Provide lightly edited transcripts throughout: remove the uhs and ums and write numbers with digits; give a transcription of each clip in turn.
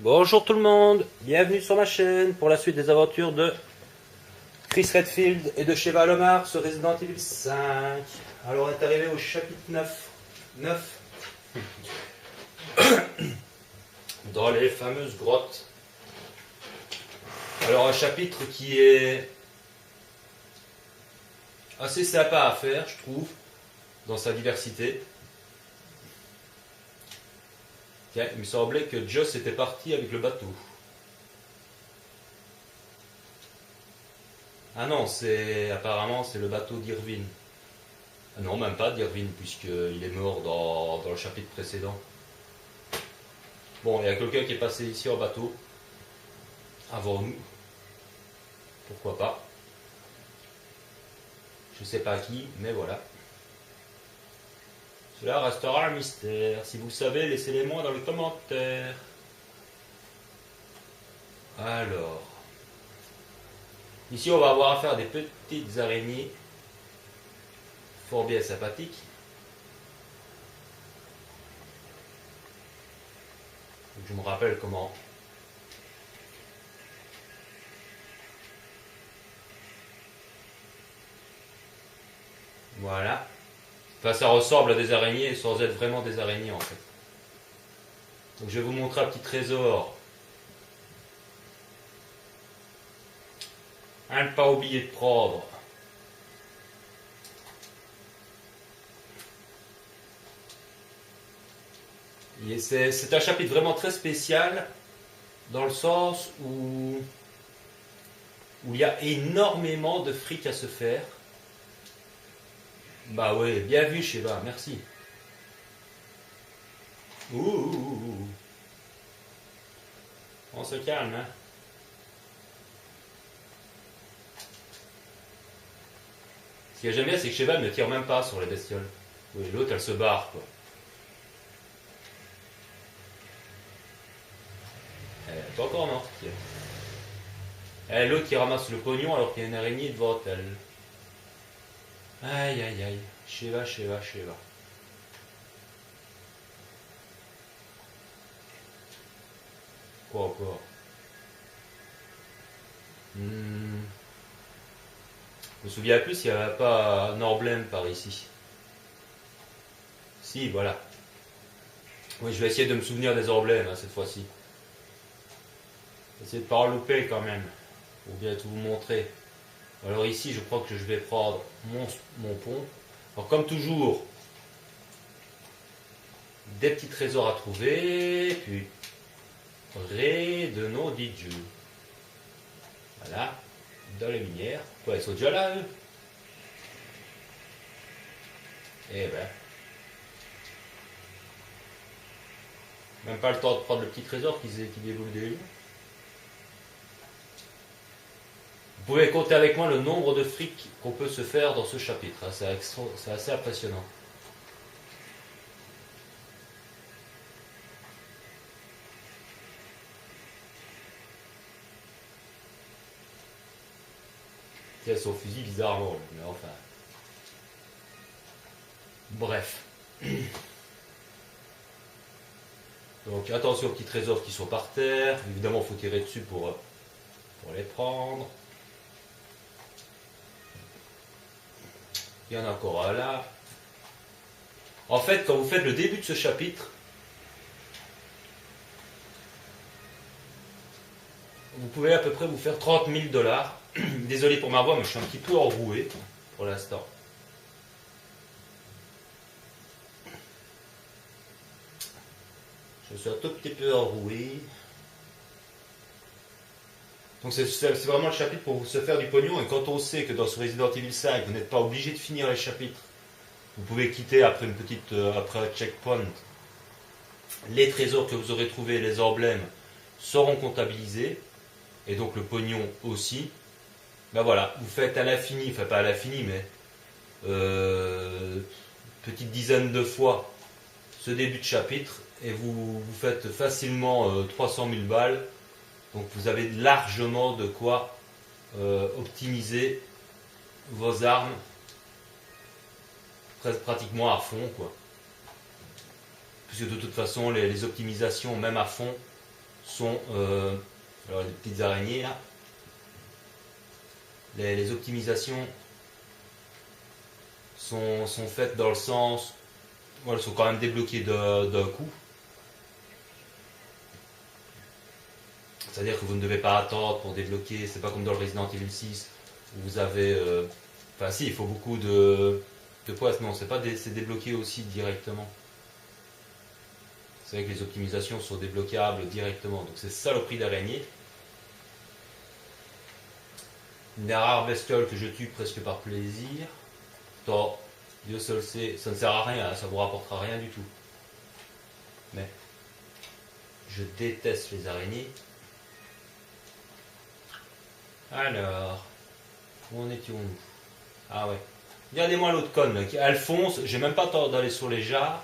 Bonjour tout le monde, bienvenue sur ma chaîne pour la suite des aventures de Chris Redfield et de Sheva Alomar sur Resident Evil 5. Alors on est arrivé au chapitre 9. Dans les fameuses grottes. Alors un chapitre qui est assez sympa à faire, je trouve, dans sa diversité. Tiens, il me semblait que Joss était parti avec le bateau. Ah non, apparemment c'est le bateau d'Irvine. Ah non, même pas d'Irvine, puisqu'il est mort dans le chapitre précédent. Bon, il y a quelqu'un qui est passé ici en bateau, avant nous. Pourquoi pas. Je sais pas qui, mais voilà. Cela restera un mystère. Si vous savez, laissez-les-moi dans les commentaires. Alors. Ici, on va avoir affaire à des petites araignées. Fort bien sympathiques. Je me rappelle comment. Voilà. Enfin, ça ressemble à des araignées sans être vraiment des araignées en fait. Donc, je vais vous montrer un petit trésor. À ne pas oublier de prendre. C'est un chapitre vraiment très spécial dans le sens où il y a énormément de fric à se faire. Bah ouais, bien vu Sheva, merci. Ouh. On se calme, hein. Ce que j'aime bien, c'est que Sheva ne tire même pas sur les bestioles. Oui, l'autre, elle se barre, quoi. Pas encore, non. L'autre qui ramasse le pognon alors qu'il y a une araignée devant elle. Aïe, aïe, aïe. Sheva. Quoi encore? Je me souviens plus s'il n'y avait pas un emblème par ici. Si, voilà. Oui, je vais essayer de me souvenir des emblèmes hein, cette fois-ci. Essayer de ne pas en louper quand même. Pour bien tout vous montrer. Alors ici, je crois que je vais prendre mon pont. Alors comme toujours, des petits trésors à trouver. Puis, Ré de nom dit Dieu. Voilà. Dans les minières. Quoi, ils sont déjà là, eux? Eh ben. Même pas le temps de prendre le petit trésor qui déboule déjà. Vous pouvez compter avec moi le nombre de fric qu'on peut se faire dans ce chapitre. Hein. C'est assez impressionnant. Tiens, son fusil bizarrement, mais enfin. Bref. Donc attention aux petits trésors qui sont par terre. Évidemment, il faut tirer dessus pour les prendre. Il y en a encore un là. En fait, quand vous faites le début de ce chapitre, vous pouvez à peu près vous faire 30 000 $. Désolé pour ma voix, mais je suis un petit peu enroué pour l'instant. Je suis un tout petit peu enroué. Donc c'est vraiment le chapitre pour se faire du pognon. Et quand on sait que dans ce Resident Evil 5, vous n'êtes pas obligé de finir les chapitres, vous pouvez quitter après après un checkpoint. Les trésors que vous aurez trouvés, les emblèmes, seront comptabilisés. Et donc le pognon aussi. Ben voilà, vous faites à l'infini, enfin pas à l'infini, mais petite dizaine de fois ce début de chapitre. Et vous faites facilement 300 000 balles. Donc vous avez largement de quoi optimiser vos armes pratiquement à fond, quoi. Puisque de toute façon les optimisations même à fond sont alors les petites araignées là. Les optimisations sont faites dans le sens où elles sont quand même débloquées d'un coup. C'est-à-dire que vous ne devez pas attendre pour débloquer, c'est pas comme dans le Resident Evil 6 où vous avez. Enfin si, il faut beaucoup de points, non, c'est débloqué aussi directement. C'est vrai que les optimisations sont débloquables directement, donc c'est ça le prix d'araignée. Une des rares bestioles que je tue presque par plaisir. Tant, Dieu seul sait, ça ne sert à rien, ça ne vous rapportera rien du tout. Mais je déteste les araignées. Alors, où en étions-nous? Ah ouais. Regardez-moi l'autre conne, Alphonse, j'ai même pas tort d'aller sur les jarres.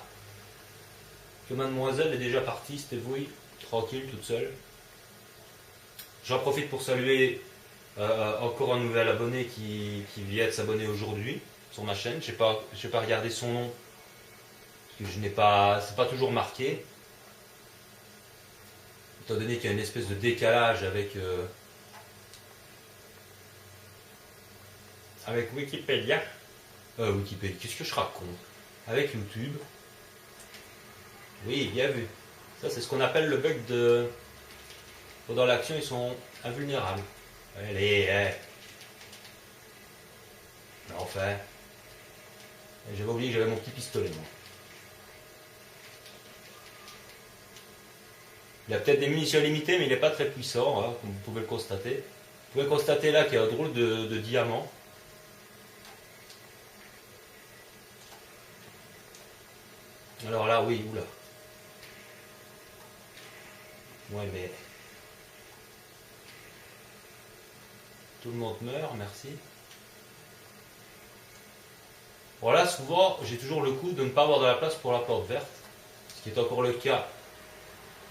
Que mademoiselle est déjà partie, c'était vous, tranquille, toute seule. J'en profite pour saluer encore un nouvel abonné qui vient de s'abonner aujourd'hui sur ma chaîne. Je n'ai pas regardé son nom, parce que je n'ai pas, c'est pas toujours marqué. Étant donné qu'il y a une espèce de décalage avec Wikipédia. Wikipédia, qu'est-ce que je raconte? Avec YouTube. Oui, bien vu. Ça, c'est ce qu'on appelle le bug de... Pendant l'action, ils sont invulnérables. Allez, enfin. J'avais oublié que j'avais mon petit pistolet, moi. Il a peut-être des munitions limitées, mais il n'est pas très puissant, hein, comme vous pouvez le constater. Vous pouvez constater là qu'il y a un drôle de diamant. Alors là, oui, oula. Ouais, mais... Tout le monde meurt, merci. Voilà, souvent, j'ai toujours le coup de ne pas avoir de la place pour la porte verte. Ce qui est encore le cas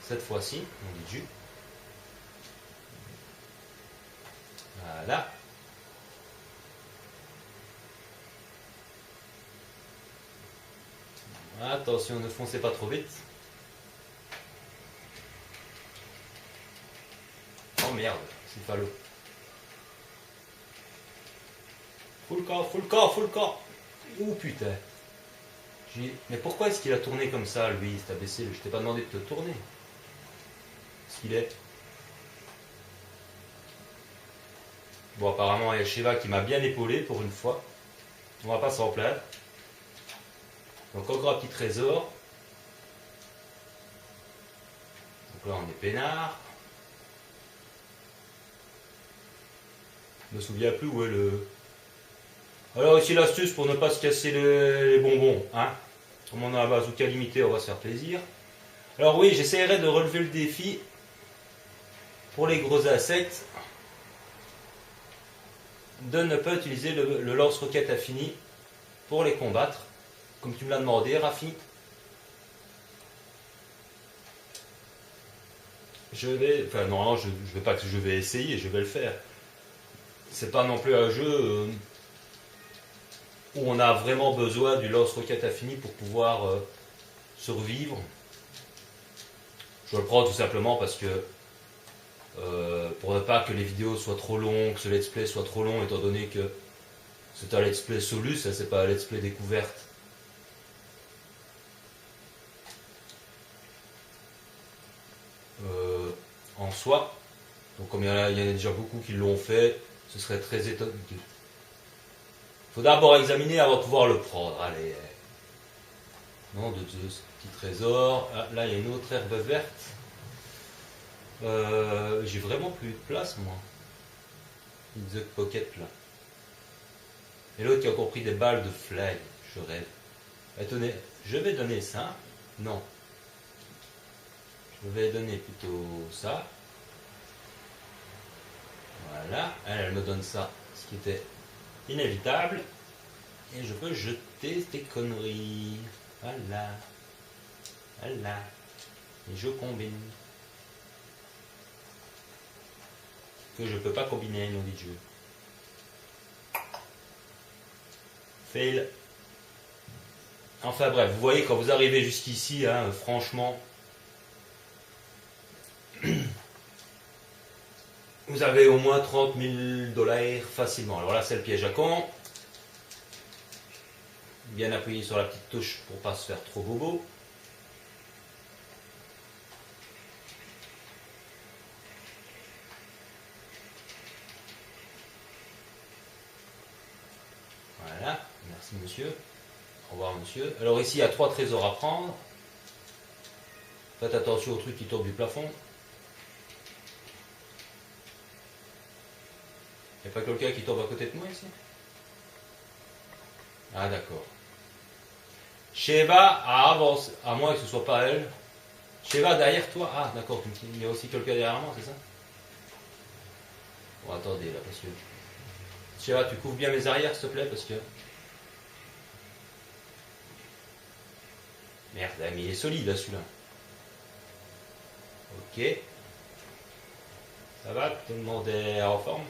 cette fois-ci. On dit jus. Voilà. Attention, ne foncez pas trop vite. Oh merde, c'est falot. Full corps. Ouh putain. Mais pourquoi est-ce qu'il a tourné comme ça, lui, cet imbécile? Je t'ai pas demandé de te tourner. Qu'est-ce qu'il est? Bon, apparemment, il y a Shiva qui m'a bien épaulé pour une fois. On va pas s'en plaindre. Donc encore un petit trésor. Donc là, on est peinard. Je me souviens plus où est le... Alors ici l'astuce pour ne pas se casser les bonbons, hein. Comme on a un bazooka limité, on va se faire plaisir. Alors oui, j'essaierai de relever le défi pour les gros insectes de ne pas utiliser le lance-roquette infini pour les combattre, comme tu me l'as demandé, Rafi. Enfin non, je vais pas que je vais essayer, je vais le faire. C'est pas non plus un jeu où on a vraiment besoin du lance-roquette infini pour pouvoir survivre. Je le prends tout simplement parce que pour ne pas que les vidéos soient trop longues, que ce let's play soit trop long, étant donné que c'est un let's play solus, c'est pas un let's play découverte. En soi. Donc comme il y en a déjà beaucoup qui l'ont fait, ce serait très étonnant. Il faut d'abord examiner avant de pouvoir le prendre. Allez. Non, de ce petit trésor. Ah, là, il y a une autre herbe verte. J'ai vraiment plus de place, moi. Une The Pocket, là. Et l'autre qui a encore pris des balles de flag. Je rêve. Attendez, je vais donner ça. Non. Je vais donner plutôt ça. Voilà. Elle me donne ça. Ce qui était inévitable. Et je peux jeter ces conneries. Voilà. Voilà. Et je combine. Que je peux pas combiner, nom dit Dieu. Fail. Enfin bref, vous voyez quand vous arrivez jusqu'ici, hein, franchement, vous avez au moins 30 000 dollars facilement. Alors là, c'est le piège à con. Bien appuyer sur la petite touche pour pas se faire trop bobo. Voilà, merci monsieur. Au revoir monsieur. Alors ici, il y a 3 trésors à prendre. Faites attention au truc qui tombe du plafond. Il n'y a pas quelqu'un qui tombe à côté de moi ici? Ah d'accord. Sheva avance, à moins que ce soit pas elle. Sheva derrière toi. Ah d'accord, il y a aussi quelqu'un derrière moi, c'est ça? Bon attendez là, parce que... Sheva, tu couvres bien mes arrières s'il te plaît, parce que... Merde, mais il est solide là celui-là. Ok. Ça va, tout le monde est en forme?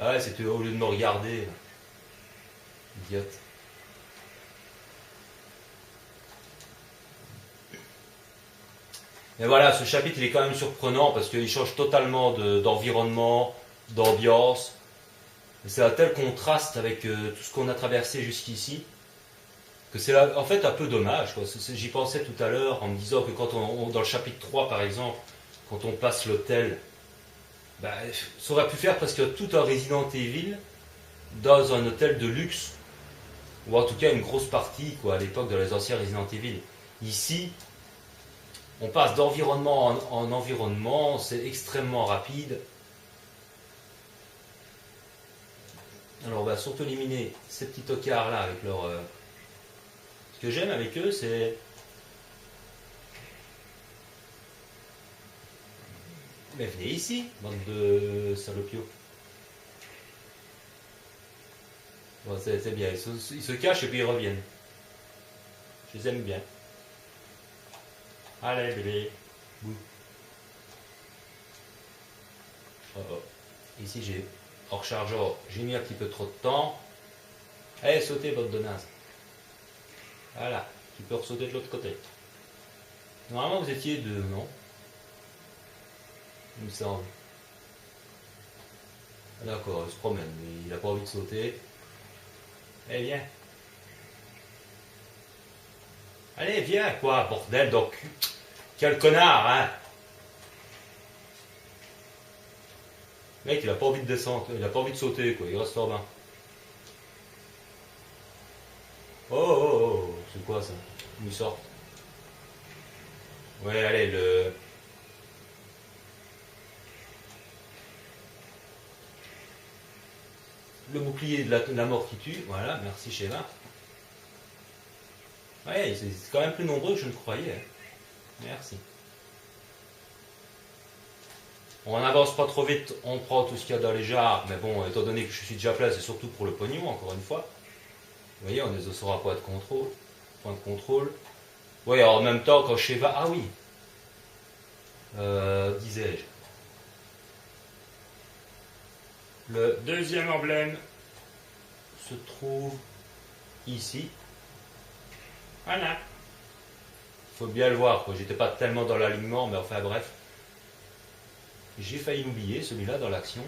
Ah ouais, c'était au lieu de me regarder. Idiote. Mais voilà, ce chapitre il est quand même surprenant parce qu'il change totalement d'environnement, d'ambiance. C'est un tel contraste avec tout ce qu'on a traversé jusqu'ici que c'est en fait un peu dommage. J'y pensais tout à l'heure en me disant que quand dans le chapitre 3 par exemple, quand on passe l'hôtel, bah, ça aurait pu faire presque tout un Resident Evil dans un hôtel de luxe, ou en tout cas une grosse partie quoi, à l'époque de les anciens Resident Evil. Ici, on passe d'environnement en environnement, c'est extrêmement rapide. Alors on va surtout éliminer ces petits tocards là avec leur... Ce que j'aime avec eux, c'est... Mais venez ici, bande de salopios. Bon, c'est bien, ils se cachent et puis ils reviennent. Je les aime bien. Allez bébé. Bouh. Oh oh. Ici j'ai, hors chargeur, j'ai mis un petit peu trop de temps. Allez, sautez votre de naze. Voilà, tu peux ressauter de l'autre côté. Normalement vous étiez deux, non? Il me semble. D'accord, il se promène, mais il n'a pas envie de sauter. Allez, viens. Allez, viens, quoi, bordel, donc. Quel connard, hein? Mec, il a pas envie de descendre, il a pas envie de sauter, quoi, il reste en bas. Oh, oh, oh, c'est quoi ça? Il sort. Ouais, allez, le bouclier de la mort qui tue, voilà, merci Sheva. Ouais, c'est quand même plus nombreux que je ne croyais. Hein. Merci. On n'avance pas trop vite, on prend tout ce qu'il y a dans les jarres, mais bon, étant donné que je suis déjà place, c'est surtout pour le pognon, encore une fois. Vous voyez, on est au sera point de contrôle. Point de contrôle. Oui, en même temps, quand Sheva... Ah oui, disais-je. Le deuxième emblème se trouve ici. Voilà. Faut bien le voir, quoi. J'étais pas tellement dans l'alignement, mais enfin bref. J'ai failli l'oublier, celui-là, dans l'action.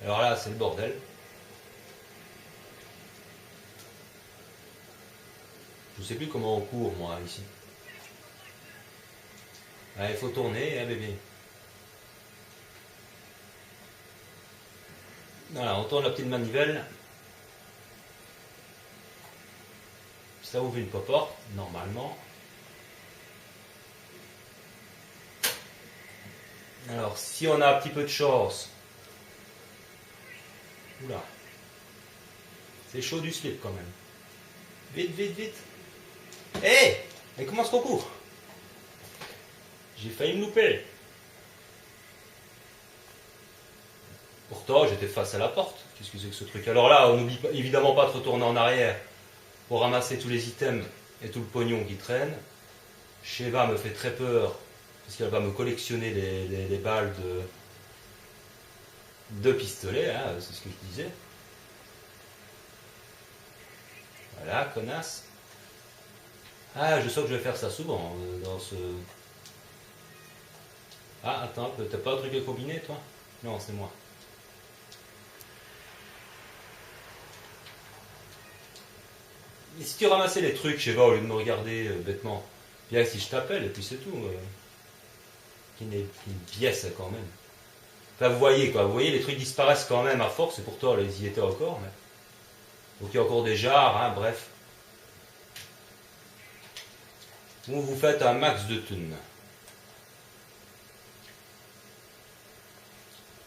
Alors là, c'est le bordel. Je ne sais plus comment on court, moi, ici. Ah, il faut tourner, hein, bébé. Voilà, on tourne la petite manivelle. Ça ouvre une porte, normalement. Alors, si on a un petit peu de chance... Oula. C'est chaud du slip, quand même. Vite, vite, vite. Hé hey, mais comment est-ce qu'on court? J'ai failli me louper. Pourtant, j'étais face à la porte. Qu'est-ce que c'est que ce truc? Alors là, on n'oublie évidemment pas de retourner en arrière pour ramasser tous les items et tout le pognon qui traîne. Sheva me fait très peur parce qu'elle va me collectionner les balles 2 pistolets, hein, c'est ce que je disais. Voilà, connasse. Ah, je sens que je vais faire ça souvent dans ce... Ah, attends, t'as pas un truc à combiner, toi? Non, c'est moi. Et si tu ramassais les trucs, je sais pas, au lieu de me regarder bêtement, bien si je t'appelle, et puis c'est tout. Qui n'est une pièce quand même. Enfin, vous voyez quoi, vous voyez, les trucs disparaissent quand même à force, et pourtant, ils y étaient encore. Mais... Donc il y a encore des jarres, hein, bref. Vous faites un max de thunes.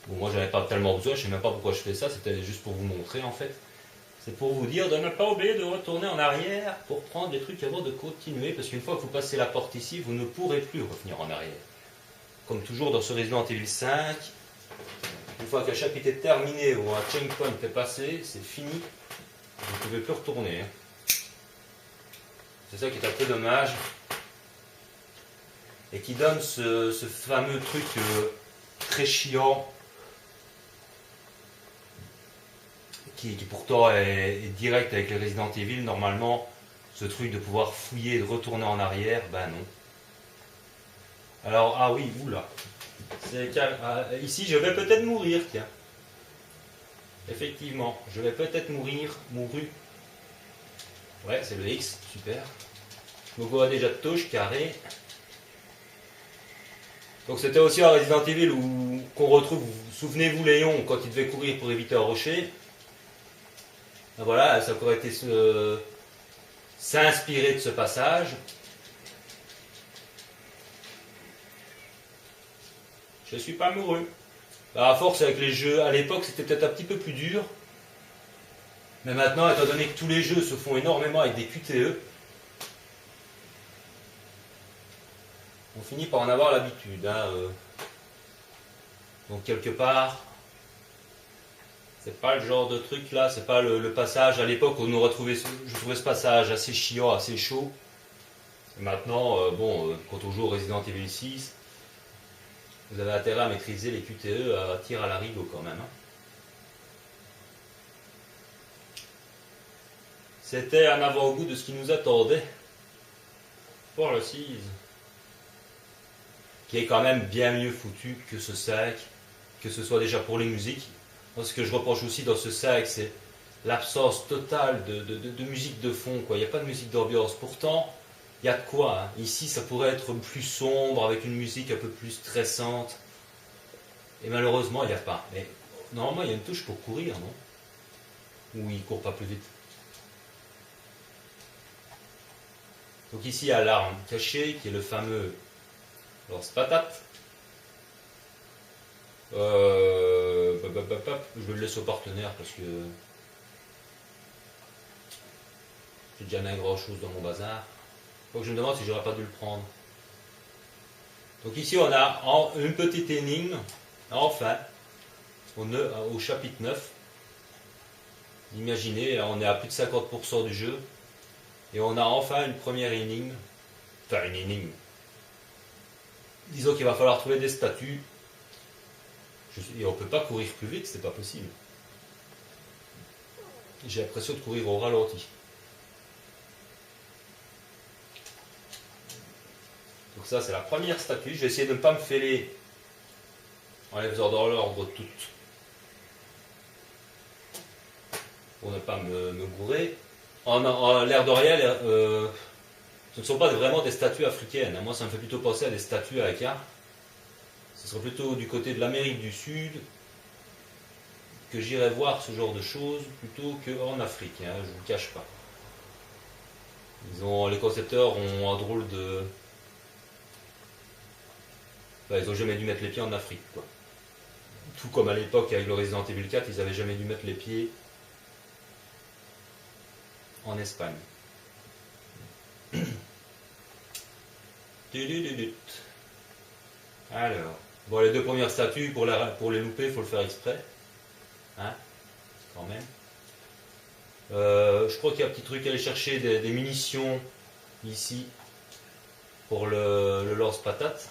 Bon, moi j'en ai pas tellement besoin, je sais même pas pourquoi je fais ça, c'était juste pour vous montrer en fait. C'est pour vous dire de ne pas oublier de retourner en arrière pour prendre des trucs avant de continuer, parce qu'une fois que vous passez la porte ici, vous ne pourrez plus revenir en arrière. Comme toujours dans ce Resident Evil 5, une fois qu'un chapitre est terminé ou un checkpoint est passé, c'est fini, vous ne pouvez plus retourner. C'est ça qui est un peu dommage. Et qui donne ce fameux truc très chiant, qui pourtant est direct avec les Resident Evil, normalement, ce truc de pouvoir fouiller et de retourner en arrière, ben non. Alors, ah oui, oula. Ici, je vais peut-être mourir, tiens. Effectivement, je vais peut-être mourir. Ouais, c'est le X, super. Je me vois déjà de touche, carré. Donc c'était aussi un Resident Evil qu'on retrouve, souvenez-vous Léon, quand il devait courir pour éviter un rocher. Ben voilà, ça aurait été s'inspirer de ce passage. Je suis pas amoureux. À force avec les jeux, à l'époque c'était peut-être un petit peu plus dur. Mais maintenant, étant donné que tous les jeux se font énormément avec des QTE, on finit par en avoir l'habitude. Hein, Donc quelque part, c'est pas le genre de truc là, c'est pas le passage à l'époque où on aurait trouvé, je trouvais ce passage assez chiant, assez chaud. Et maintenant, quand on joue au Resident Evil 6, vous avez intérêt à maîtriser les QTE à tir à l'arigot quand même. Hein. C'était un avant-goût de ce qui nous attendait pour le 6, qui est quand même bien mieux foutu que ce 5, que ce soit déjà pour les musiques. Ce que je reproche aussi dans ce 5, c'est l'absence totale de musique de fond. Quoi. Il n'y a pas de musique d'ambiance. Pourtant, il y a de quoi. Hein. Ici, ça pourrait être plus sombre, avec une musique un peu plus stressante. Et malheureusement, il n'y a pas. Mais normalement, il y a une touche pour courir, non? Ou il ne court pas plus vite. Donc ici, il y a l'arme cachée, qui est le fameux lance-patate. Je le laisse au partenaire parce que j'ai déjà mis grand chose dans mon bazar. Donc je me demande si j'aurais pas dû le prendre. Donc ici on a une petite énigme, enfin, au chapitre 9. Imaginez, on est à plus de 50% du jeu. Et on a enfin une première énigme. Enfin une énigme. Disons qu'il va falloir trouver des statues. Et on ne peut pas courir plus vite, c'est pas possible. J'ai l'impression de courir au ralenti. Donc ça c'est la première statue. Je vais essayer de ne pas me fêler en les faisant dans l'ordre toutes. Pour ne pas me gourer. En l'air de rien, ce ne sont pas vraiment des statues africaines. Moi ça me fait plutôt penser à des statues à Aka. Ce serait plutôt du côté de l'Amérique du Sud que j'irais voir ce genre de choses plutôt qu'en Afrique, hein, je ne vous le cache pas. Les concepteurs ont un drôle de... Enfin, ils n'ont jamais dû mettre les pieds en Afrique, quoi. Tout comme à l'époque avec le Resident Evil 4, ils n'avaient jamais dû mettre les pieds en Espagne. Alors... Bon, les deux premières statues, pour les louper, il faut le faire exprès. Hein, quand même. Je crois qu'il y a un petit truc à aller chercher, des munitions, ici, pour le lance-patate.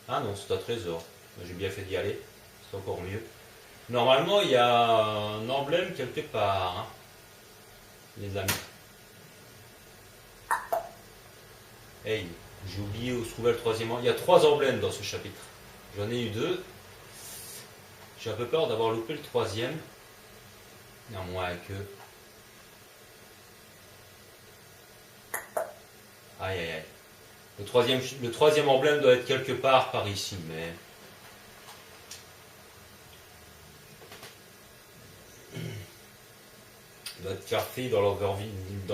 Ah non, c'est un trésor. J'ai bien fait d'y aller, c'est encore mieux. Normalement, il y a un emblème quelque part, hein, les amis. Hey, j'ai oublié où se trouvait le troisième emblème. Il y a 3 emblèmes dans ce chapitre. J'en ai eu 2. J'ai un peu peur d'avoir loupé le troisième. À moins que... Aïe aïe aïe. Le troisième emblème doit être quelque part par ici, mais... Il doit être café dans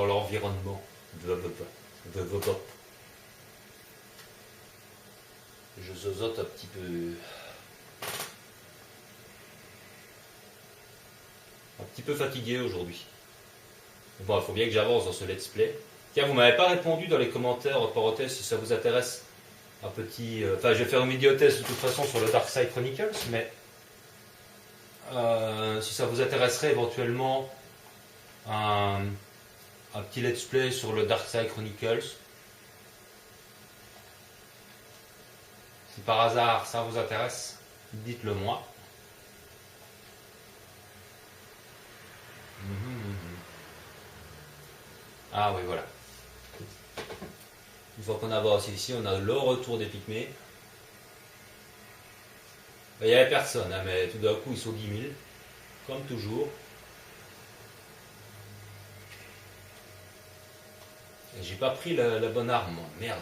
l'environnement. Je zozote un petit peu. Un petit peu fatigué aujourd'hui. Bon, il faut bien que j'avance dans ce let's play. Tiens, vous m'avez pas répondu dans les commentaires, parenthèse, si ça vous intéresse. Un petit... Enfin, je vais faire une vidéo-test de toute façon sur le Dark Side Chronicles, mais... si ça vous intéresserait éventuellement un petit let's play sur le Dark Side Chronicles. Si par hasard ça vous intéresse, dites-le moi. Ah oui, voilà. Une fois qu'on avance ici, on a le retour des pygmées. Il n'y avait personne, hein, mais tout d'un coup ils sont 10 000, comme toujours. Et j'ai pas pris la bonne arme, moi. Merde.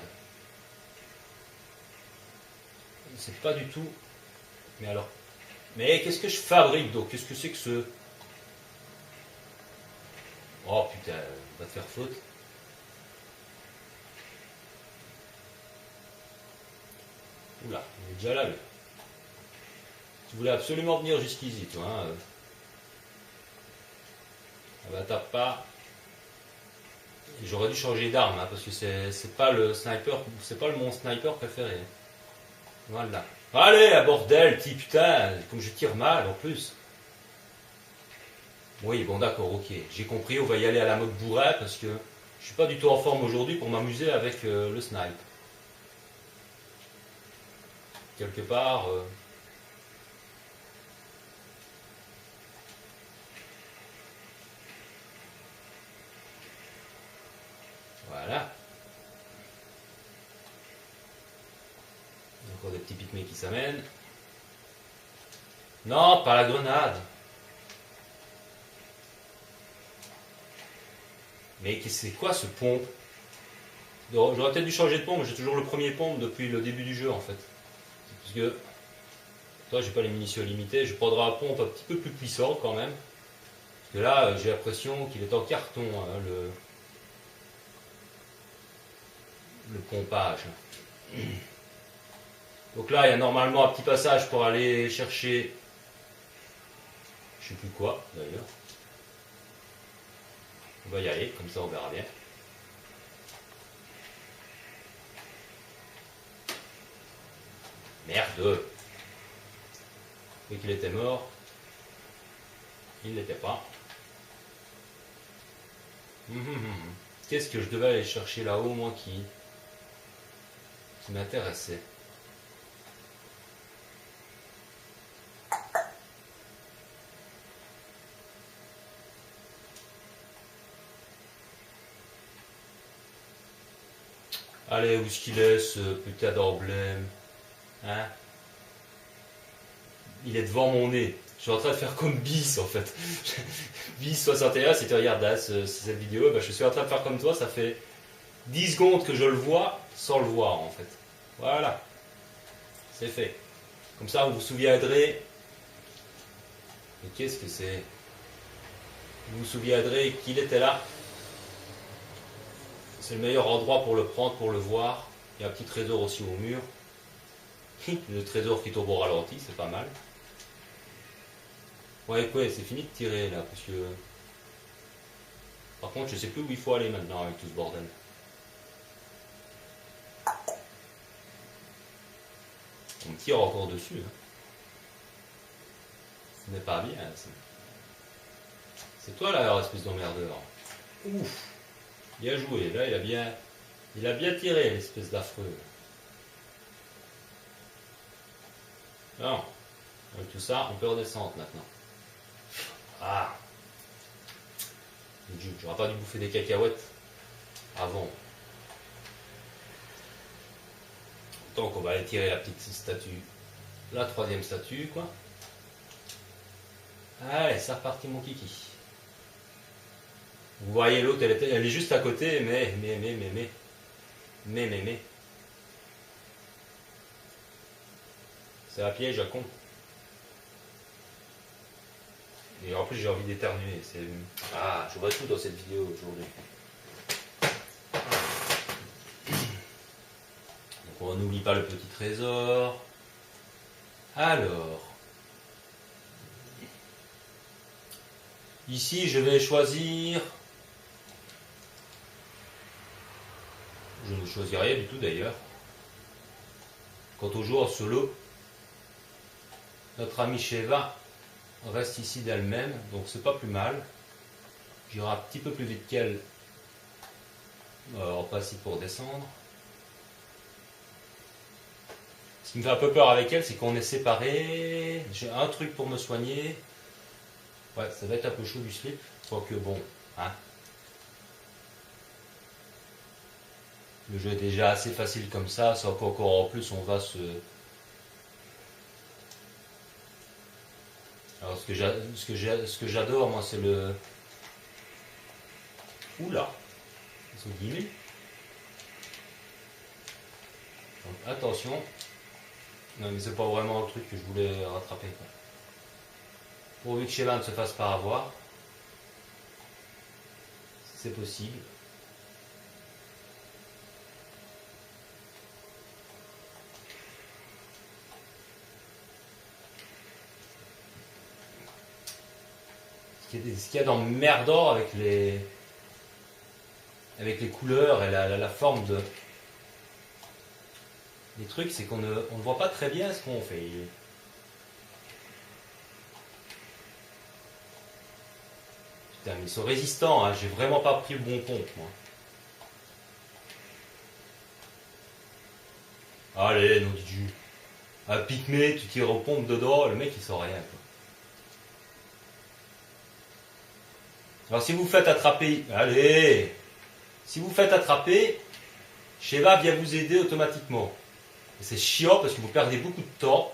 C'est pas du tout. Mais alors. Mais qu'est-ce que je fabrique donc? Qu'est-ce que c'est que ce... Oh putain, va te faire faute. Oula, il est déjà là, lui. Tu voulais absolument venir jusqu'ici, toi. Hein. Ah bah tape pas. J'aurais dû changer d'arme, hein, parce que c'est pas le sniper, c'est pas mon sniper préféré. Voilà. Allez, à bordel, petit putain, comme je tire mal en plus. Oui, bon d'accord, ok. J'ai compris, on va y aller à la mode bourrin, parce que je suis pas du tout en forme aujourd'hui pour m'amuser avec le snipe. Quelque part... Voilà. Encore des petits pygmées qui s'amènent. Non, pas la grenade. Mais c'est quoi ce pompe? J'aurais peut-être dû changer de pompe, mais j'ai toujours le premier pompe depuis le début du jeu en fait. Parce que toi j'ai pas les munitions limitées, je prendrai un pompe un petit peu plus puissant quand même. Parce que là j'ai l'impression qu'il est en carton hein, le pompage. Donc là il y a normalement un petit passage pour aller chercher je sais plus quoi d'ailleurs. On va y aller, comme ça on verra bien. Merde! Et qu'il était mort, il ne l'était pas. Qu'est-ce que je devais aller chercher là-haut, moi, qui m'intéressait? Allez, où est-ce qu'il est ce putain d'emblème? Hein? Il est devant mon nez. Je suis en train de faire comme Bis en fait. Bis 61, si tu regardes là, cette vidéo, bah, je suis en train de faire comme toi, ça fait 10 secondes que je le vois sans le voir en fait. Voilà. C'est fait. Comme ça, vous vous souviendrez. Mais qu'est-ce que c'est? Vous vous souviendrez qu'il était là. C'est le meilleur endroit pour le prendre, pour le voir. Il y a un petit trésor aussi au mur. Le trésor qui tombe au ralenti, c'est pas mal. Ouais, c'est fini de tirer là, parce que... Par contre, je sais plus où il faut aller maintenant avec tout ce bordel. On me tire encore dessus. Hein. Ce n'est pas bien, ça. C'est toi là, espèce d'emmerdeur. Ouf! Bien joué, là il a bien tiré, l'espèce d'affreux. Non, Avec tout ça, on peut redescendre maintenant. Ah, j'aurais pas dû bouffer des cacahuètes avant. Donc on va aller tirer la petite statue, la troisième statue, quoi. Allez, c'est reparti mon kiki. Vous voyez l'autre, elle est juste à côté, mais. C'est un piège à con. Et en plus j'ai envie d'éternuer. Ah, je vois tout dans cette vidéo aujourd'hui. Donc on n'oublie pas le petit trésor. Alors. Ici je vais choisir. Je ne choisis rien du tout d'ailleurs. Quant au joueur solo, notre amie Sheva reste ici d'elle-même, donc c'est pas plus mal. J'irai un petit peu plus vite qu'elle en principe pour descendre. Ce qui me fait un peu peur avec elle, c'est qu'on est séparés. J'ai un truc pour me soigner. Ouais, ça va être un peu chaud du slip. Quoique bon, hein. Le jeu est déjà assez facile comme ça, sans qu'encore en plus on va se... Alors ce que j'adore moi c'est le... Oula, c'est guillemets. Donc attention. Non mais c'est pas vraiment le truc que je voulais rattraper, quoi. Pourvu que Sheva ne se fasse pas avoir. C'est possible. Ce qu'il y a dans Merdor avec les couleurs et la forme de les trucs, c'est qu'on ne voit pas très bien ce qu'on fait. Putain, mais ils sont résistants, hein. J'ai vraiment pas pris le bon compte, moi. Allez, non, du un pygmée, tu tires aux pompes dedans, le mec il sort rien, quoi. Alors si vous faites attraper, allez, si vous faites attraper, Sheva vient vous aider automatiquement. Et c'est chiant parce que vous perdez beaucoup de temps.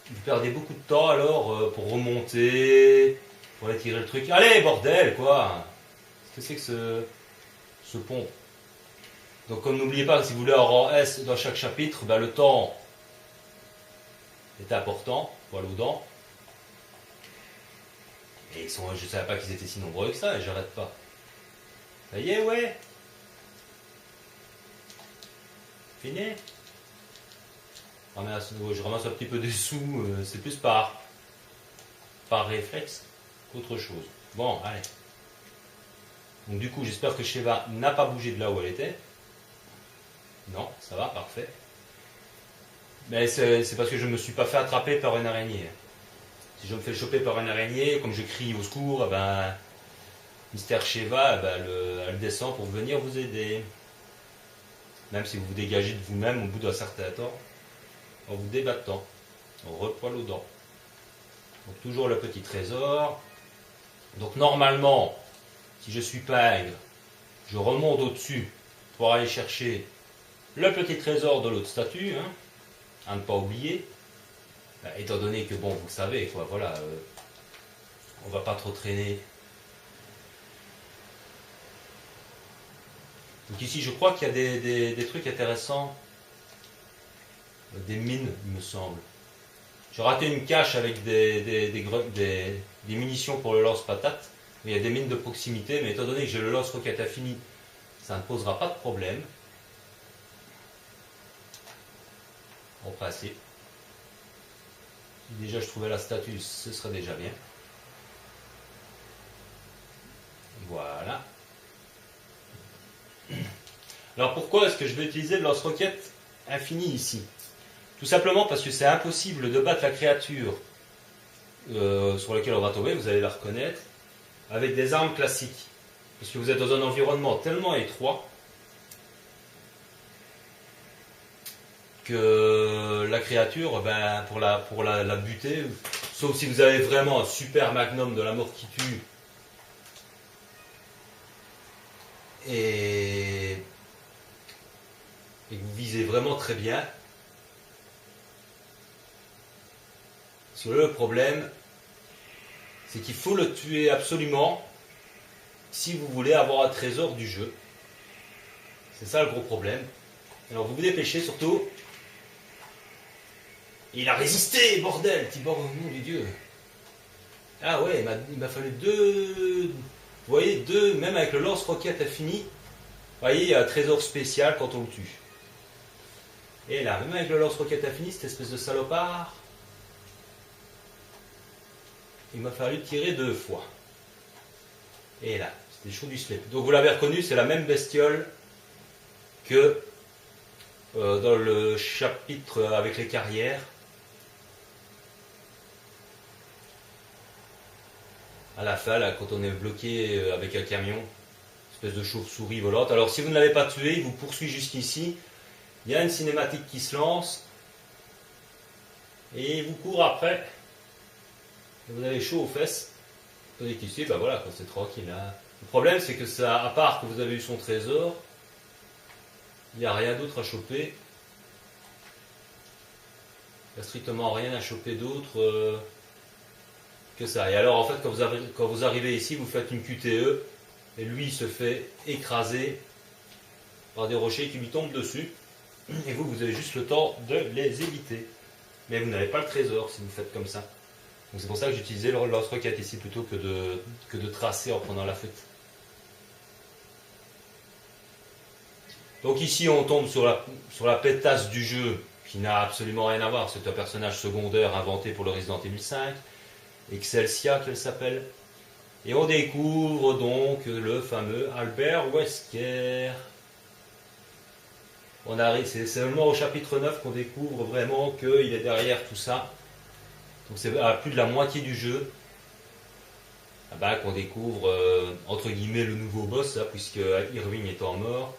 Vous perdez beaucoup de temps alors pour remonter, pour aller tirer le truc. Allez, bordel, quoi. Qu'est-ce que c'est que ce pont? Donc comme n'oubliez pas que si vous voulez en rang S dans chaque chapitre, ben, le temps est important, voilà dedans. Et je ne savais pas qu'ils étaient si nombreux que ça, et j'arrête pas. Ça y est, ouais. Fini. Je ramasse un petit peu des sous, c'est plus par réflexe qu'autre chose. Bon, allez. Donc du coup, j'espère que Sheva n'a pas bougé de là où elle était. Non, ça va, parfait. Mais c'est parce que je ne me suis pas fait attraper par une araignée. Si je me fais choper par une araignée, comme je crie au secours, ben, Mystère Sheva, ben, elle descend pour venir vous aider. Même si vous vous dégagez de vous-même au bout d'un certain temps, en vous débattant, en repoil aux dents. Donc toujours le petit trésor. Donc normalement, si je suis pingre, je remonte au-dessus pour aller chercher le petit trésor de l'autre statue, hein, à ne pas oublier. Étant donné que, bon, vous le savez, quoi, voilà, on va pas trop traîner. Donc ici, je crois qu'il y a des trucs intéressants. Des mines, il me semble. J'ai raté une cache avec des munitions pour le lance-patate. Il y a des mines de proximité, mais étant donné que j'ai le lance-roquette infini, ça ne posera pas de problème. En principe. Si déjà je trouvais la statue, ce serait déjà bien. Voilà. Alors pourquoi est-ce que je vais utiliser le lance-roquette infini ici? Tout simplement parce que c'est impossible de battre la créature sur laquelle on va tomber, vous allez la reconnaître, avec des armes classiques. Parce que vous êtes dans un environnement tellement étroit que la créature, ben, pour la buter, sauf si vous avez vraiment un super magnum de la mort qui tue, et que vous visez vraiment très bien. Parce que le problème, c'est qu'il faut le tuer absolument si vous voulez avoir un trésor du jeu. C'est ça le gros problème. Alors vous vous dépêchez surtout. Il a résisté, bordel, Tibor, au nom du dieu. Ah ouais, il m'a fallu deux. Vous voyez, deux, même avec le lance-roquette infini. Vous voyez, il y a un trésor spécial quand on le tue. Et là, même avec le lance-roquette infini, cette espèce de salopard, il m'a fallu tirer 2 fois. Et là, c'était chaud du slip. Donc vous l'avez reconnu, c'est la même bestiole que dans le chapitre avec les carrières. À la fin, là, quand on est bloqué avec un camion, espèce de chauve-souris volante. Alors si vous ne l'avez pas tué, il vous poursuit jusqu'ici. Il y a une cinématique qui se lance. Et il vous court après. Et vous avez chaud aux fesses. Tandis qu'ici, ben voilà, c'est tranquille. Hein. Le problème, c'est que ça, à part que vous avez eu son trésor, il n'y a rien d'autre à choper. Il n'y a strictement rien à choper d'autre que ça. Et alors, en fait, quand vous arrivez ici, vous faites une QTE, et lui, il se fait écraser par des rochers qui lui tombent dessus. Et vous avez juste le temps de les éviter. Mais vous n'avez pas le trésor si vous faites comme ça. Donc c'est pour ça que j'utilisais le lance-roquette ici plutôt que de tracer en prenant la fuite. Donc ici on tombe sur la pétasse du jeu qui n'a absolument rien à voir. C'est un personnage secondaire inventé pour le Resident Evil 5. Excelsia qu'elle s'appelle. Et on découvre donc le fameux Albert Wesker. On arrive, c'est seulement au chapitre 9 qu'on découvre vraiment qu'il est derrière tout ça. Donc c'est à plus de la moitié du jeu qu'on découvre entre guillemets le nouveau boss, là, puisque Irving étant mort,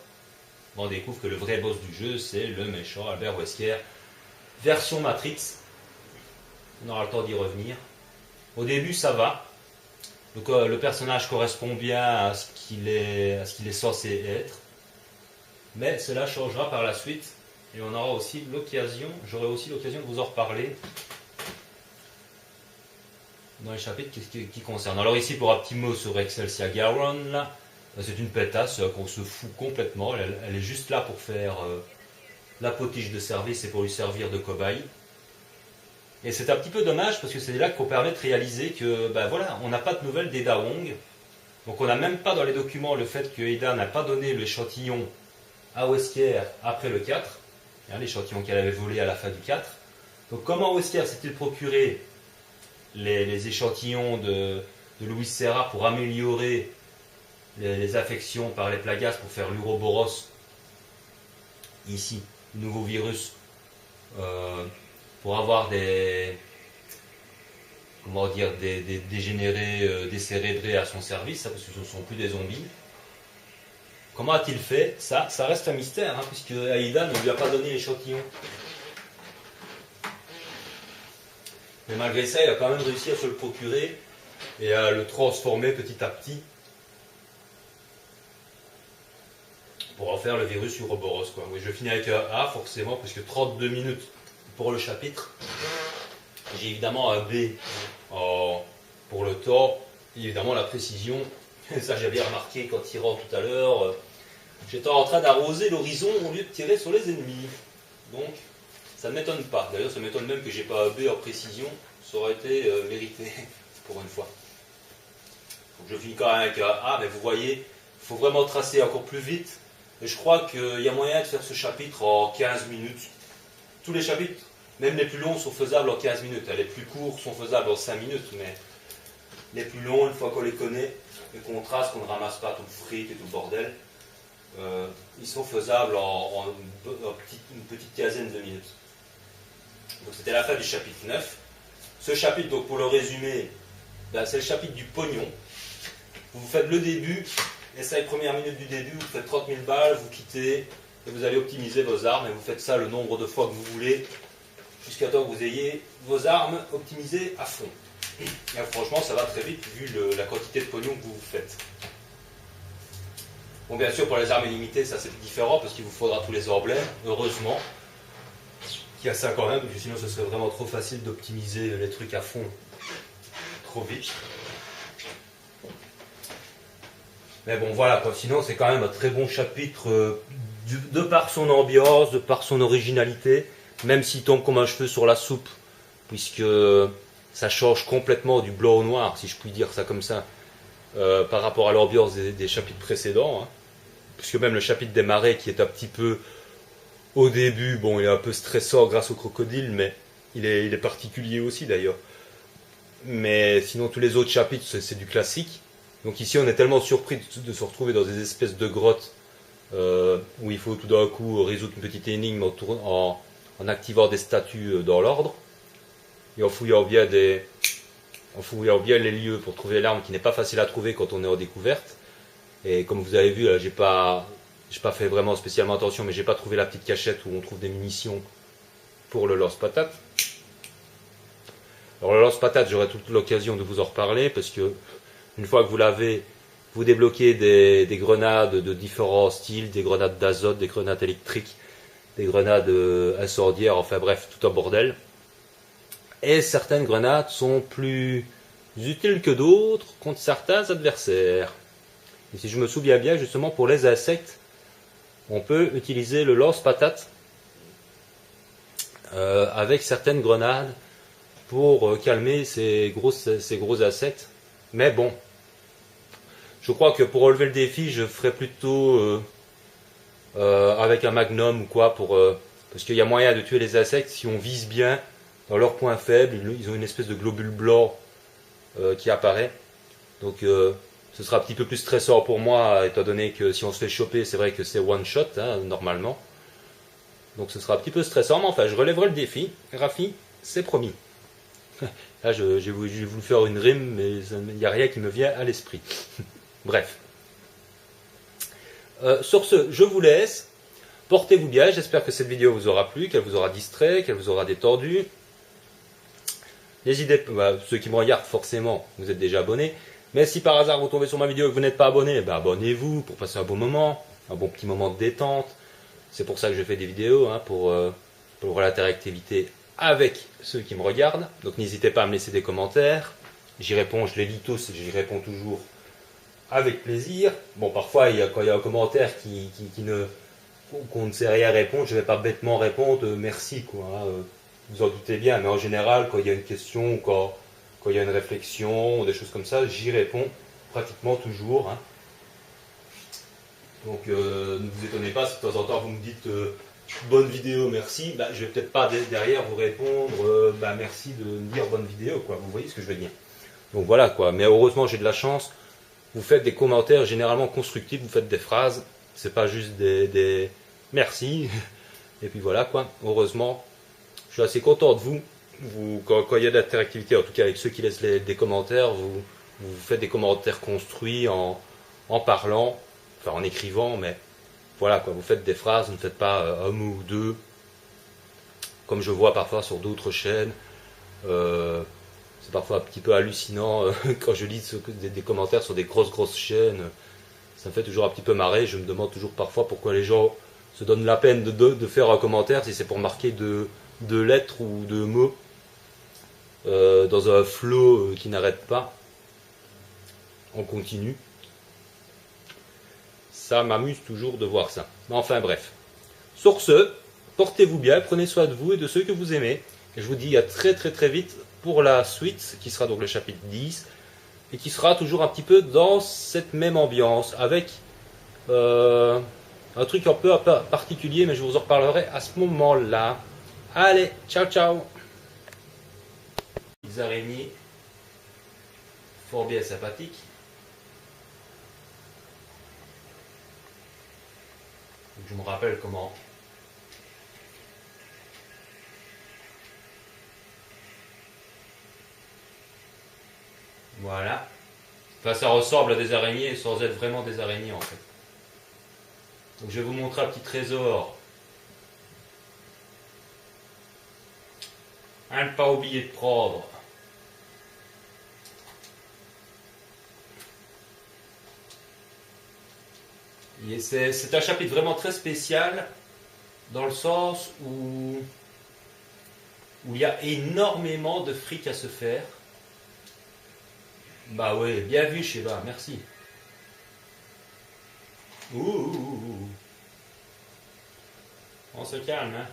on découvre que le vrai boss du jeu c'est le méchant Albert Wesker, version Matrix. On aura le temps d'y revenir. Au début ça va. Donc le personnage correspond bien à ce qu'il est censé être. Mais cela changera par la suite et on aura aussi l'occasion, j'aurai aussi l'occasion de vous en reparler dans les chapitres qui concernent. Alors ici pour un petit mot sur Excelsia Garon, là, c'est une pétasse qu'on se fout complètement, elle est juste là pour faire la potiche de service et pour lui servir de cobaye. Et c'est un petit peu dommage parce que c'est là qu'on permet de réaliser que voilà, on n'a pas de nouvelles d'Ada Wong. Donc on n'a même pas dans les documents le fait que Ada n'a pas donné l'échantillon à Wesker après le 4, l'échantillon qu'elle avait volé à la fin du 4. Donc comment Wesker s'est-il procuré les échantillons de Louis Serra pour améliorer les affections par les plagas pour faire l'Uroboros, ici, le nouveau virus, pour avoir des dégénérés, décérébrés à son service, parce que ce ne sont plus des zombies. Comment a-t-il fait ça reste un mystère, puisque Aïda ne lui a pas donné l'échantillon. Mais malgré ça, il a quand même réussi à se le procurer et à le transformer petit à petit pour en faire le virus Uroboros. Oui, je finis avec un A forcément, puisque 32 minutes pour le chapitre. J'ai évidemment un B pour le temps, et évidemment la précision. Ça j'avais remarqué quand tirant tout à l'heure. J'étais en train d'arroser l'horizon au lieu de tirer sur les ennemis. Donc, ça ne m'étonne pas. D'ailleurs, ça m'étonne même que j'ai pas un B en précision. Ça aurait été mérité, pour une fois. Donc, je finis quand même avec un A, mais vous voyez, il faut vraiment tracer encore plus vite. Et je crois qu'il y a moyen de faire ce chapitre en 15 minutes. Tous les chapitres, même les plus longs, sont faisables en 15 minutes. Les plus courts sont faisables en 5 minutes, mais les plus longs, une fois qu'on les connaît, et qu'on trace, qu'on ne ramasse pas tout le fric et tout le bordel, ils sont faisables en une petite quinzaine de minutes. Donc c'était la fin du chapitre 9. Ce chapitre, donc pour le résumer, c'est le chapitre du pognon. Vous faites le début, les 5 premières minutes du début, vous faites 30 000 balles, vous quittez, et vous allez optimiser vos armes, et vous faites ça le nombre de fois que vous voulez, jusqu'à temps que vous ayez vos armes optimisées à fond. Et franchement, ça va très vite vu la quantité de pognon que vous vous faites. Bon, bien sûr, pour les armes illimitées, ça c'est différent, parce qu'il vous faudra tous les emblèmes, heureusement qu'il y a ça quand même, parce que sinon ce serait vraiment trop facile d'optimiser les trucs à fond trop vite. Mais bon, voilà quoi. Sinon, c'est quand même un très bon chapitre de par son ambiance, de par son originalité, même s'il tombe comme un cheveu sur la soupe, puisque ça change complètement du blanc au noir, si je puis dire ça comme ça, par rapport à l'ambiance des chapitres précédents. Hein. Puisque même le chapitre des marais, qui est un petit peu au début, bon, il est un peu stressant grâce au crocodile, mais il est particulier aussi d'ailleurs. Mais sinon, tous les autres chapitres, c'est du classique. Donc ici, on est tellement surpris de se retrouver dans des espèces de grottes où il faut tout d'un coup résoudre une petite énigme en activant des statues dans l'ordre et en fouillant bien les lieux pour trouver l'arme qui n'est pas facile à trouver quand on est en découverte. Et comme vous avez vu, là, j'ai pas fait vraiment spécialement attention, mais j'ai pas trouvé la petite cachette où on trouve des munitions pour le lance-patate. Alors le lance-patate, j'aurai toute l'occasion de vous en reparler parce que une fois que vous l'avez, vous débloquez des grenades de différents styles, des grenades d'azote, des grenades électriques, des grenades incendiaires, enfin bref, tout un bordel. Et certaines grenades sont plus utiles que d'autres contre certains adversaires. Et si je me souviens bien, justement pour les insectes, on peut utiliser le lance-patate avec certaines grenades pour calmer ces gros insectes. Mais bon, je crois que pour relever le défi, je ferai plutôt avec un magnum ou quoi, parce qu'il y a moyen de tuer les insectes si on vise bien dans leur point faible. Ils ont une espèce de globule blanc qui apparaît. Donc ce sera un petit peu plus stressant pour moi, étant donné que si on se fait choper, c'est vrai que c'est one shot, hein, normalement. Donc ce sera un petit peu stressant, mais enfin, je relèverai le défi. Rafi, c'est promis. Là, j'ai voulu faire une rime, mais il n'y a rien qui me vient à l'esprit. Bref. Sur ce, je vous laisse. Portez-vous bien. J'espère que cette vidéo vous aura plu, qu'elle vous aura distrait, qu'elle vous aura détendu. N'hésitez pas, ceux qui me regardent, forcément, vous êtes déjà abonnés. Mais si par hasard vous tombez sur ma vidéo et que vous n'êtes pas abonné, ben abonnez-vous pour passer un bon moment, un bon petit moment de détente. C'est pour ça que je fais des vidéos, hein, pour l'interactivité avec ceux qui me regardent. Donc n'hésitez pas à me laisser des commentaires. J'y réponds, je les lis tous et j'y réponds toujours avec plaisir. Bon, parfois, quand il y a un commentaire qu'on ne sait rien répondre, je ne vais pas bêtement répondre merci, quoi. Hein, vous en doutez bien, mais en général, quand il y a une question, quand il y a une réflexion, ou des choses comme ça, j'y réponds pratiquement toujours. Hein. Donc ne vous étonnez pas si de temps en temps vous me dites bonne vidéo, merci, bah, je vais peut-être pas derrière vous répondre bah, merci de me dire bonne vidéo, quoi. Vous voyez ce que je veux dire. Donc voilà quoi, mais heureusement j'ai de la chance, vous faites des commentaires généralement constructifs, vous faites des phrases, c'est pas juste des merci, et puis voilà quoi, heureusement, je suis assez content de vous. Quand il y a de l'interactivité, en tout cas avec ceux qui laissent des commentaires, vous faites des commentaires construits en parlant, enfin en écrivant, mais voilà quoi, vous faites des phrases, vous ne faites pas un mot ou deux, comme je vois parfois sur d'autres chaînes. C'est parfois un petit peu hallucinant quand je lis des commentaires sur des grosses chaînes. Ça me fait toujours un petit peu marrer. Je me demande toujours parfois pourquoi les gens se donnent la peine de faire un commentaire, si c'est pour marquer de lettres ou de mots dans un flow qui n'arrête pas en continu. Ça m'amuse toujours de voir ça. Mais enfin bref. Sur ce, portez-vous bien, prenez soin de vous et de ceux que vous aimez. Et je vous dis à très vite pour la suite, qui sera donc le chapitre 10, et qui sera toujours un petit peu dans cette même ambiance, avec un truc un peu particulier, mais je vous en reparlerai à ce moment-là. Allez, ciao. Les araignées, fort bien sympathiques. Je me rappelle comment. Voilà. Enfin, ça ressemble à des araignées sans être vraiment des araignées en fait. Donc je vais vous montrer un petit trésor. À ne pas oublier de prendre. C'est un chapitre vraiment très spécial dans le sens où il y a énormément de fric à se faire. Bah ouais, bien vu Sheva, merci. Ouh. On se calme, hein.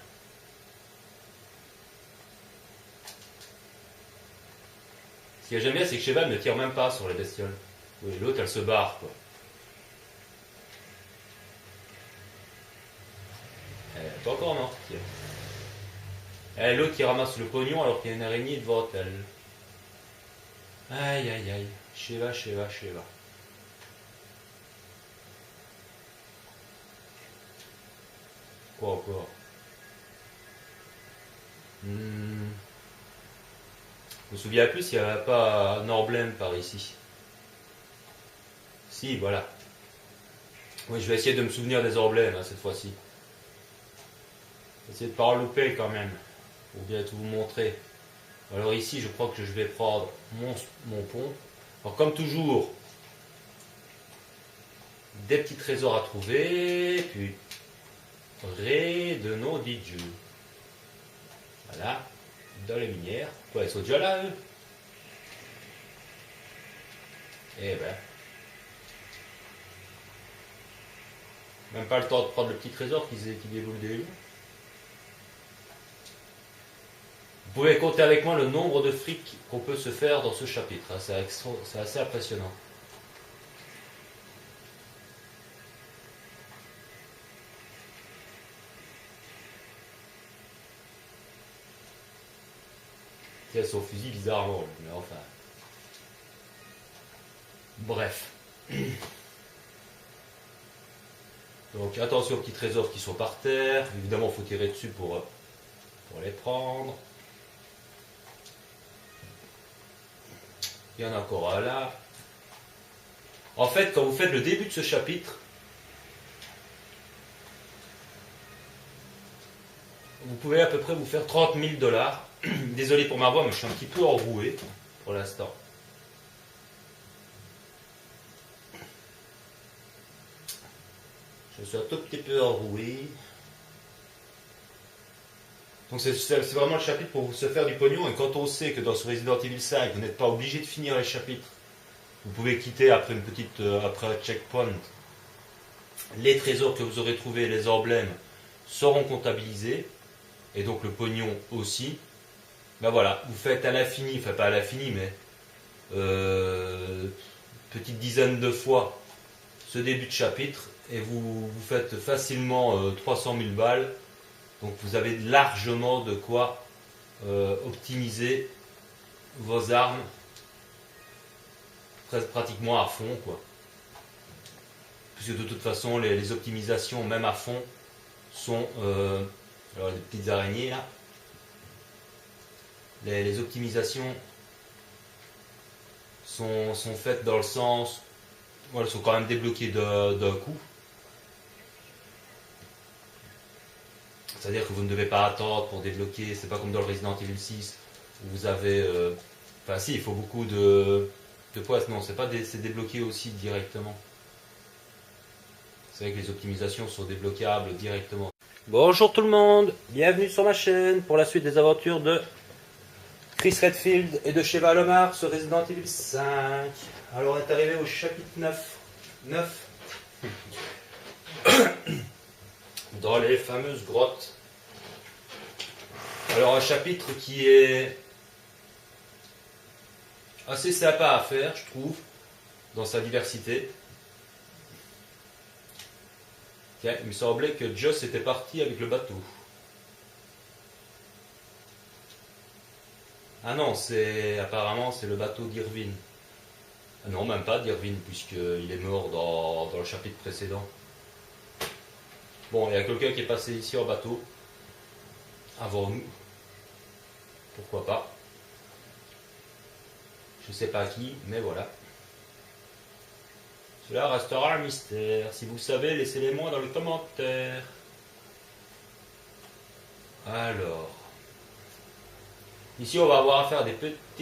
Ce que j'aime bien, c'est que Sheva ne tire même pas sur les bestioles. Oui, l'autre, elle se barre, quoi. Pas encore morte. L'autre qui ramasse le pognon alors qu'il y a une araignée devant elle. Aïe aïe aïe. Sheva. Quoi encore? Je me souviens plus s'il n'y avait pas un emblème par ici. Si, voilà. Oui, je vais essayer de me souvenir des emblèmes hein, cette fois-ci. Essayer de ne pas en louper quand même. Pour bien tout vous montrer. Alors ici, je crois que je vais prendre mon pont. Alors comme toujours, des petits trésors à trouver. Puis, Ré de nos dits dieux. Voilà. Dans les minières. Quoi, ils sont déjà là, eux? Eh ben. Même pas le temps de prendre le petit trésor qui déboule des lieux. Vous pouvez compter avec moi le nombre de fric qu'on peut se faire dans ce chapitre. Hein. C'est assez impressionnant. Tiens, son fusil bizarrement, mais enfin. Bref. Donc attention aux petits trésors qui sont par terre. Évidemment, il faut tirer dessus pour les prendre. Il y en a encore un là. En fait, quand vous faites le début de ce chapitre, vous pouvez à peu près vous faire 30 000 $. Désolé pour ma voix, mais je suis un petit peu enroué pour l'instant. Je suis un tout petit peu enroué. Donc c'est vraiment le chapitre pour se faire du pognon. Et quand on sait que dans ce Resident Evil 5, vous n'êtes pas obligé de finir les chapitres, vous pouvez quitter après après un checkpoint. Les trésors que vous aurez trouvés, les emblèmes, seront comptabilisés. Et donc le pognon aussi. Ben voilà, vous faites à l'infini, enfin pas à l'infini, mais petite dizaine de fois ce début de chapitre et vous faites facilement 300 000 balles. Donc vous avez largement de quoi optimiser vos armes pratiquement à fond, quoi. Puisque de toute façon les optimisations même à fond sont alors les petites araignées là, les optimisations sont faites dans le sens, elles sont quand même débloquées d'un coup. C'est-à-dire que vous ne devez pas attendre pour débloquer, c'est pas comme dans le Resident Evil 6 où vous avez, enfin si, il faut beaucoup de points, non, c'est débloqué aussi directement. C'est vrai que les optimisations sont débloquables directement. Bonjour tout le monde, bienvenue sur ma chaîne pour la suite des aventures de Chris Redfield et de Sheva Alomar sur Resident Evil 5. Alors on est arrivé au chapitre 9. Dans les fameuses grottes. Alors un chapitre qui est assez sympa à faire, je trouve, dans sa diversité. Tiens, il me semblait que Joss était parti avec le bateau. Ah non, apparemment c'est le bateau d'Irvine. Ah non, même pas d'Irvine, puisqu'il est mort dans le chapitre précédent. Bon, il y a quelqu'un qui est passé ici en bateau, avant nous. Pourquoi pas. Je sais pas qui, mais voilà. Cela restera un mystère. Si vous savez, laissez-les-moi dans les commentaires. Alors, ici on va avoir à faire des petites